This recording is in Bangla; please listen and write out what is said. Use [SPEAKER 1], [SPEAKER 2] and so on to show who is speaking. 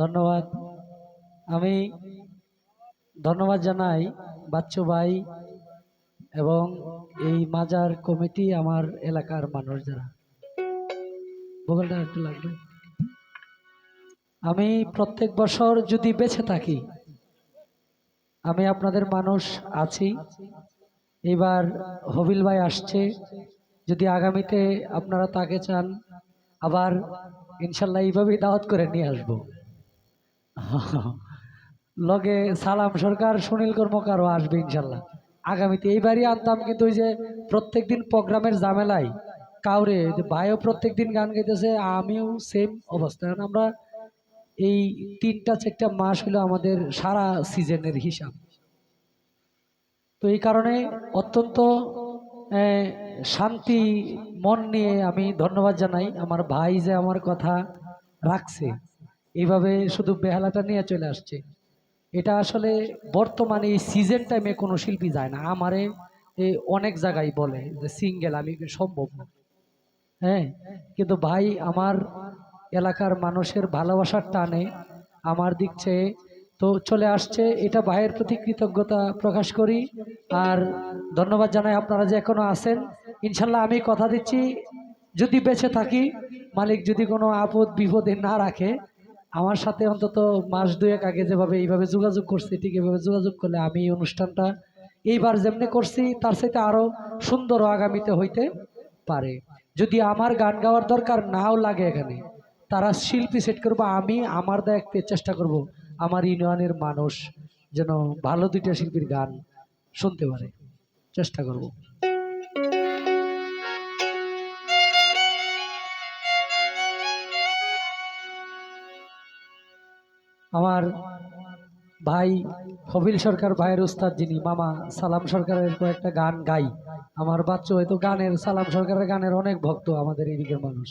[SPEAKER 1] ধন্যবাদ। আমি ধন্যবাদ জানাই বাচ্চু ভাই এবং এই মাজার কমিটি, আমার এলাকার মানুষ যারা। ভূগোলটা একটু লাগবে। আমি প্রত্যেক বছর যদি বেঁচে থাকি, আমি আপনাদের মানুষ আছি। এবার হবিল ভাই আসছে, যদি আগামীতে আপনারা তাকে চান, আবার ইনশাল্লাহ এইভাবেই দাওয়াত করে নিয়ে আসবো। লগে সালাম সরকার, সুনীল কর্মকারও আসবে ইনশাল্লাহ আগামীতে। এইবারই আনতাম, কিন্তু ওই যে প্রত্যেকদিন প্রোগ্রামের ঝামেলায় কাউরে, ভাইও প্রত্যেকদিন গান গাইতেছে, আমিও সেম অবস্থা। কারণ আমরা এই 3-4টা মাস হলো আমাদের সারা সিজনের হিসাব। তো এই কারণে অত্যন্ত শান্তি মন নিয়ে আমি ধন্যবাদ জানাই আমার ভাই যে আমার কথা রাখছে, এইভাবে শুধু বেহালাটা নিয়ে চলে আসছে। এটা আসলে বর্তমানে এই সিজন টাইমে কোনো শিল্পী যায় না। আমারে অনেক জায়গায় বলে যে সিঙ্গেল আমি সম্ভব না, হ্যাঁ। কিন্তু ভাই আমার এলাকার মানুষের ভালোবাসার টানে আমার দিক চেয়ে তো চলে আসছে, এটা ভাইয়ের প্রতি কৃতজ্ঞতা প্রকাশ করি। আর ধন্যবাদ জানাই আপনারা যে এখনো আছেন। ইনশাল্লাহ আমি কথা দিচ্ছি, যদি বেঁচে থাকি, মালিক যদি কোনো আপদ বিপদে না রাখে, আমার সাথে অন্তত মাস দুয়েক আগে যেভাবে এইভাবে যোগাযোগ করছি, ঠিক এভাবে যোগাযোগ করলে আমি এই অনুষ্ঠানটা এইবার যেমনি করছি তার সাথে আরো সুন্দর আগামীতে হইতে পারে। যদি আমার গান গাওয়ার দরকার নাও লাগে, এখানে তারা শিল্পী সেট করবো, আমি আমার দায়িত্বে চেষ্টা করব আমার ইউনিয়নের মানুষ যেন ভালো 2টা শিল্পীর গান শুনতে পারে, চেষ্টা করব। আমার ভাই হবিল সরকার ভাইয়ের উস্তাদ, যিনি মামা সালাম সরকারের কয়েকটা গান গাই। আমার বাচ্চা হয়তো গানের, সালাম সরকারের গানের অনেক ভক্ত আমাদের এদিকের মানুষ।